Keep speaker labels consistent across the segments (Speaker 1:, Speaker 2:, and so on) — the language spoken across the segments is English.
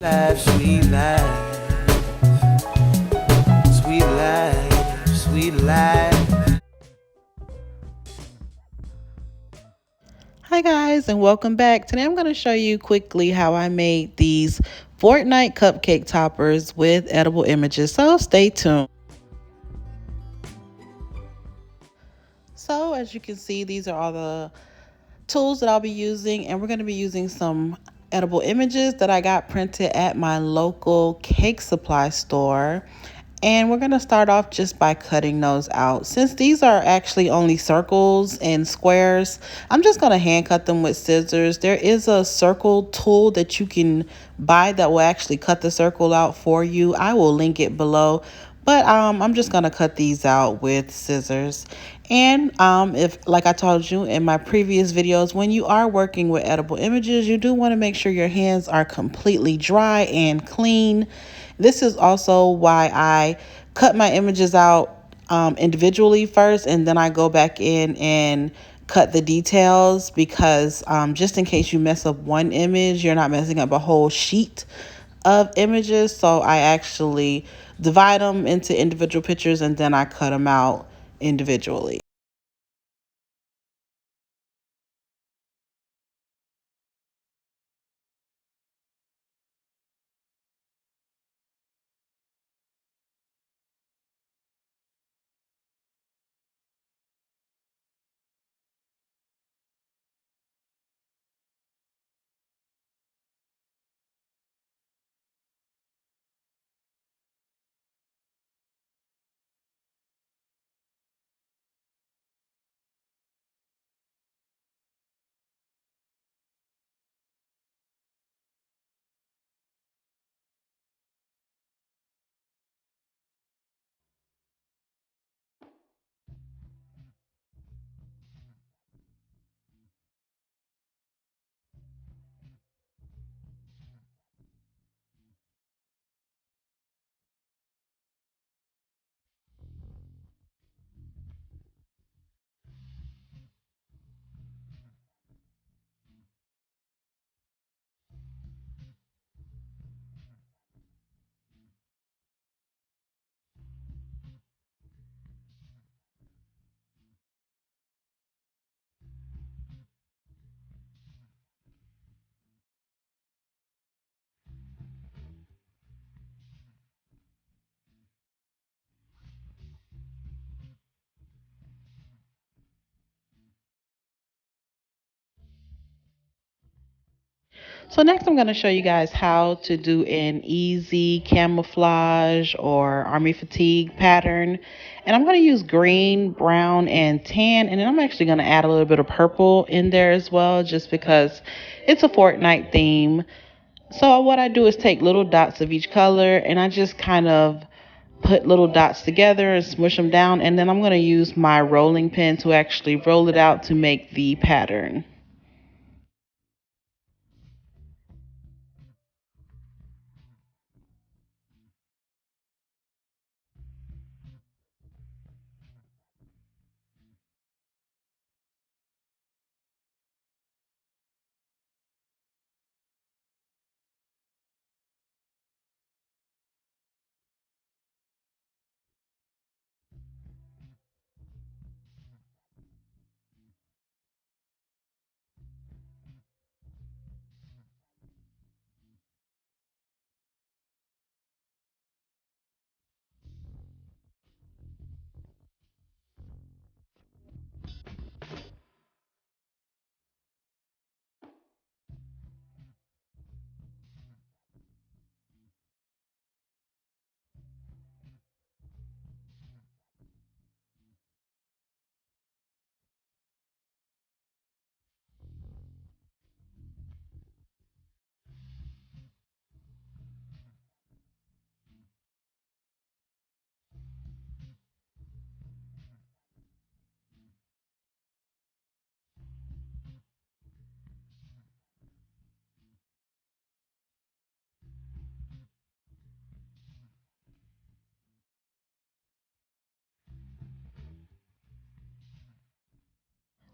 Speaker 1: Life, sweet life, sweet life, sweet life.
Speaker 2: Hi guys, and welcome back. Today I'm going to show you quickly how I made these Fortnite cupcake toppers with edible images, so stay tuned. So as you can see, these are all the tools that I'll be using, and we're going to be using some edible images that I got printed at my local cake supply store. And we're going to start off just by cutting those out. Since these are actually only circles and squares, I'm just going to hand cut them with scissors. There is a circle tool that you can buy that will actually cut the circle out for you. I will link it below. But I'm just going to cut these out with scissors. And if, like I told you in my previous videos, when you are working with edible images, you do want to make sure your hands are completely dry and clean. This is also why I cut my images out individually first, and then I go back in and cut the details, because just in case you mess up one image, you're not messing up a whole sheet of images. So I actually divide them into individual pictures and then I cut them out individually. So next I'm going to show you guys how to do an easy camouflage or army fatigue pattern. And I'm going to use green, brown, and tan. And then I'm actually going to add a little bit of purple in there as well, just because it's a Fortnite theme. So what I do is take little dots of each color and I just kind of put little dots together and smush them down. And then I'm going to use my rolling pin to actually roll it out to make the pattern.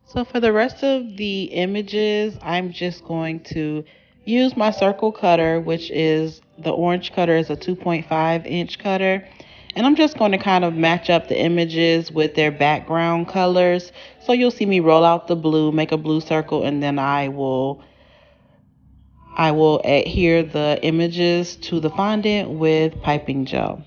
Speaker 2: So for the rest of the images, I'm just going to use my circle cutter, which is the orange cutter is a 2.5-inch cutter. And I'm just going to kind of match up the images with their background colors. So you'll see me roll out the blue, make a blue circle, and then I will adhere the images to the fondant with piping gel.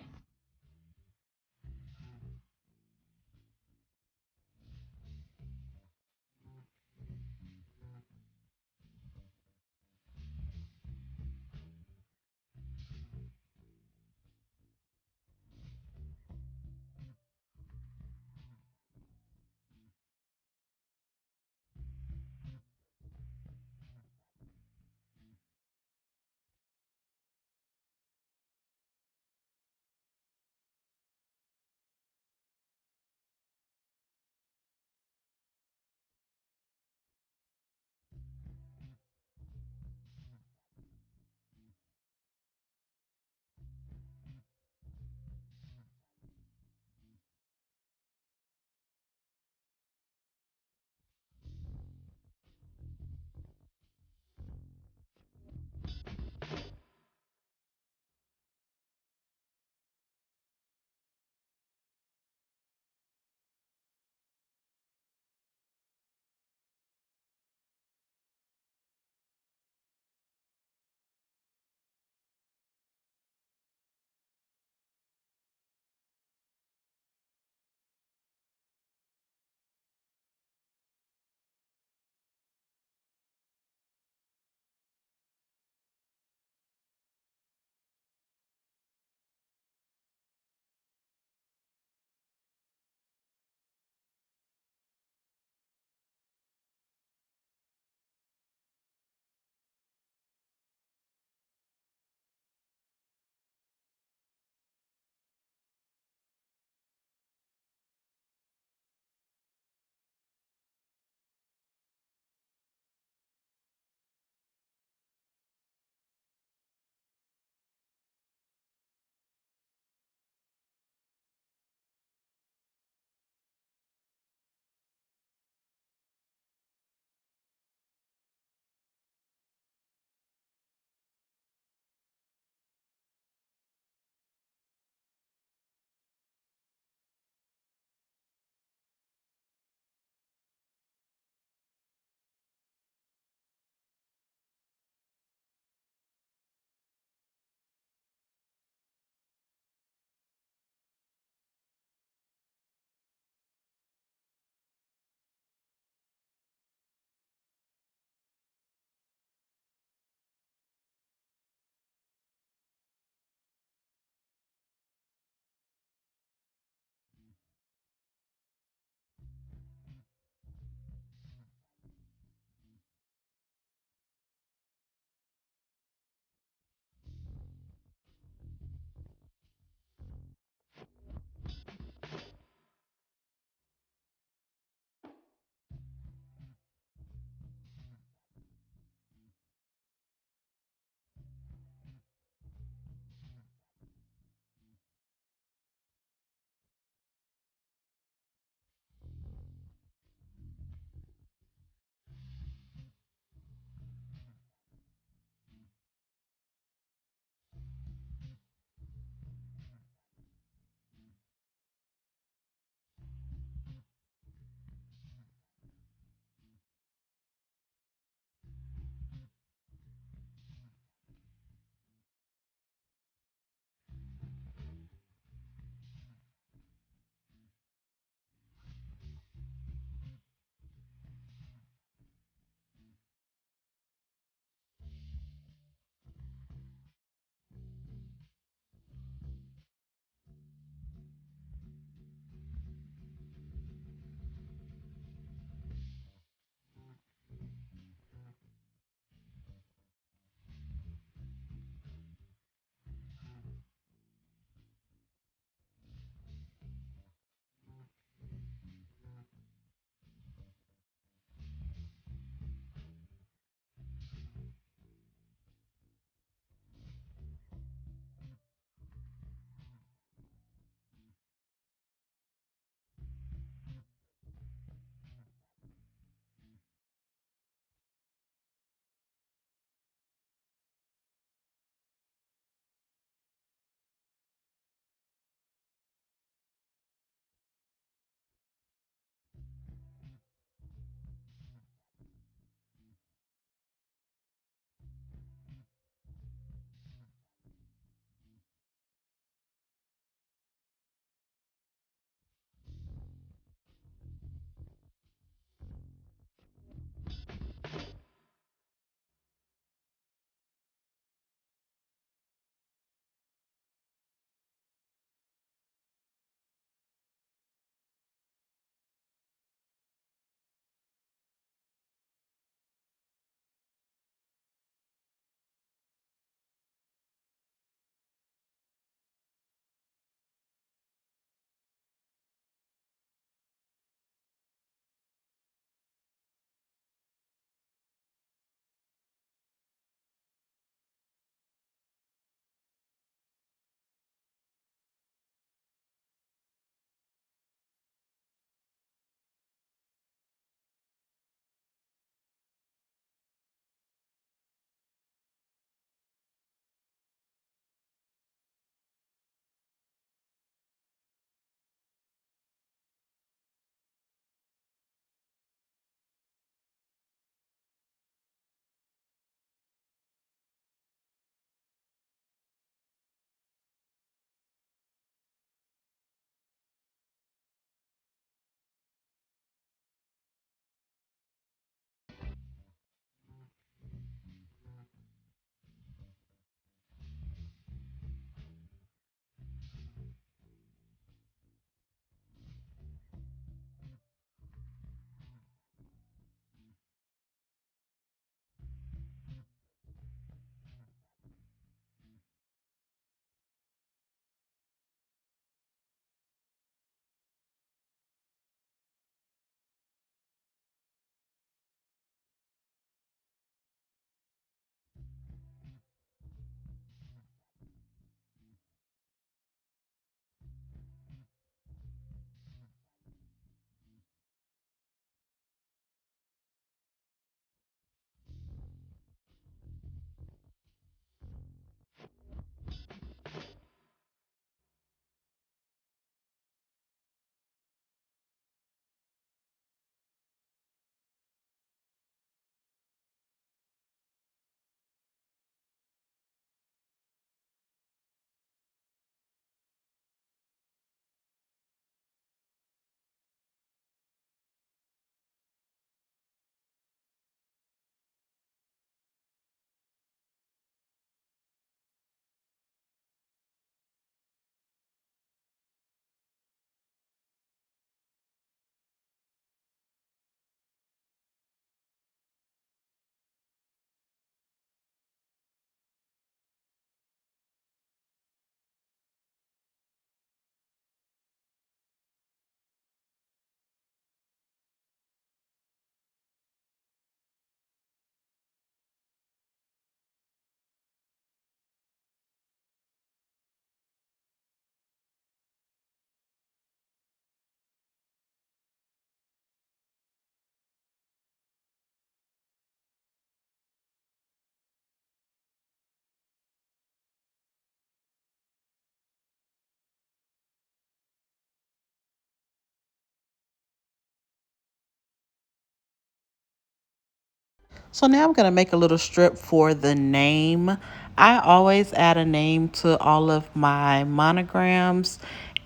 Speaker 2: So now I'm going to make a little strip for the name. I always add a name to all of my monograms.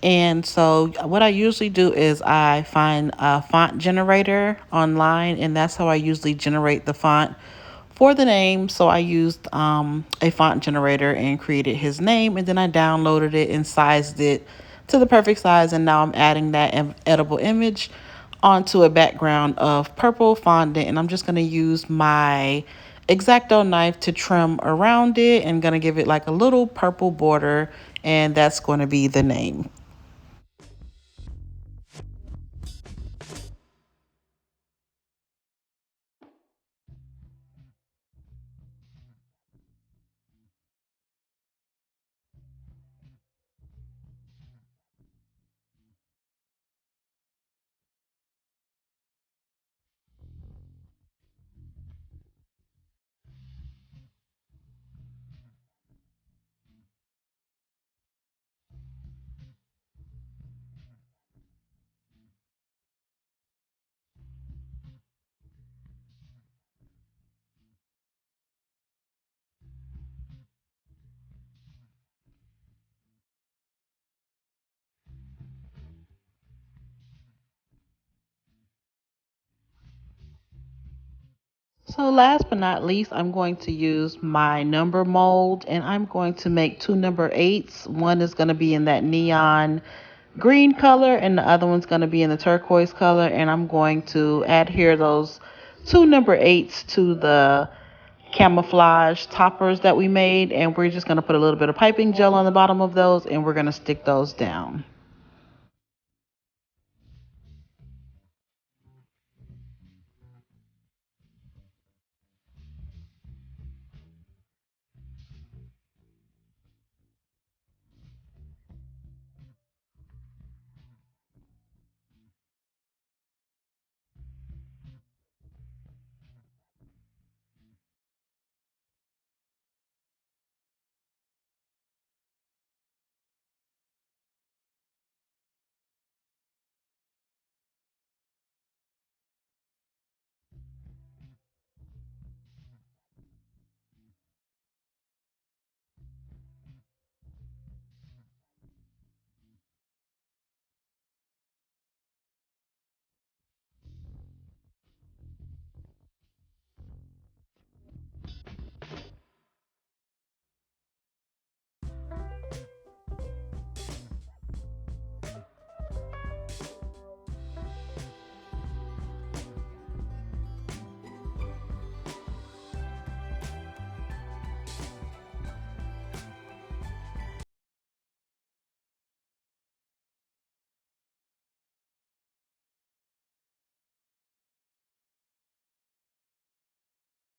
Speaker 2: And so what I usually do is I find a font generator online, and that's how I usually generate the font for the name. So I used a font generator and created his name, and then I downloaded it and sized it to the perfect size. And now I'm adding that edible image onto a background of purple fondant, and I'm just going to use my X-Acto knife to trim around it and going to give it like a little purple border, and that's going to be the name. So last but not least, I'm going to use my number mold, and I'm going to make two number eights. One is going to be in that neon green color and the other one's going to be in the turquoise color, and I'm going to adhere those two number eights to the camouflage toppers that we made, and we're just going to put a little bit of piping gel on the bottom of those, and we're going to stick those down.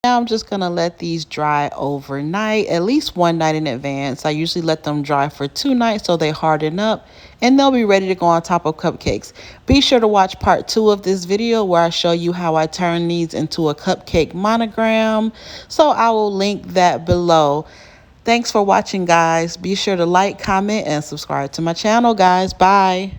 Speaker 2: Now I'm just gonna let these dry overnight, at least one night in advance. I usually let them dry for 2 nights so they harden up, and they'll be ready to go on top of cupcakes. Be sure to watch part 2 of this video where I show you how I turn these into a cupcake monogram. So I will link that below. Thanks for watching, guys. Be sure to like, comment, and subscribe to my channel, guys. Bye.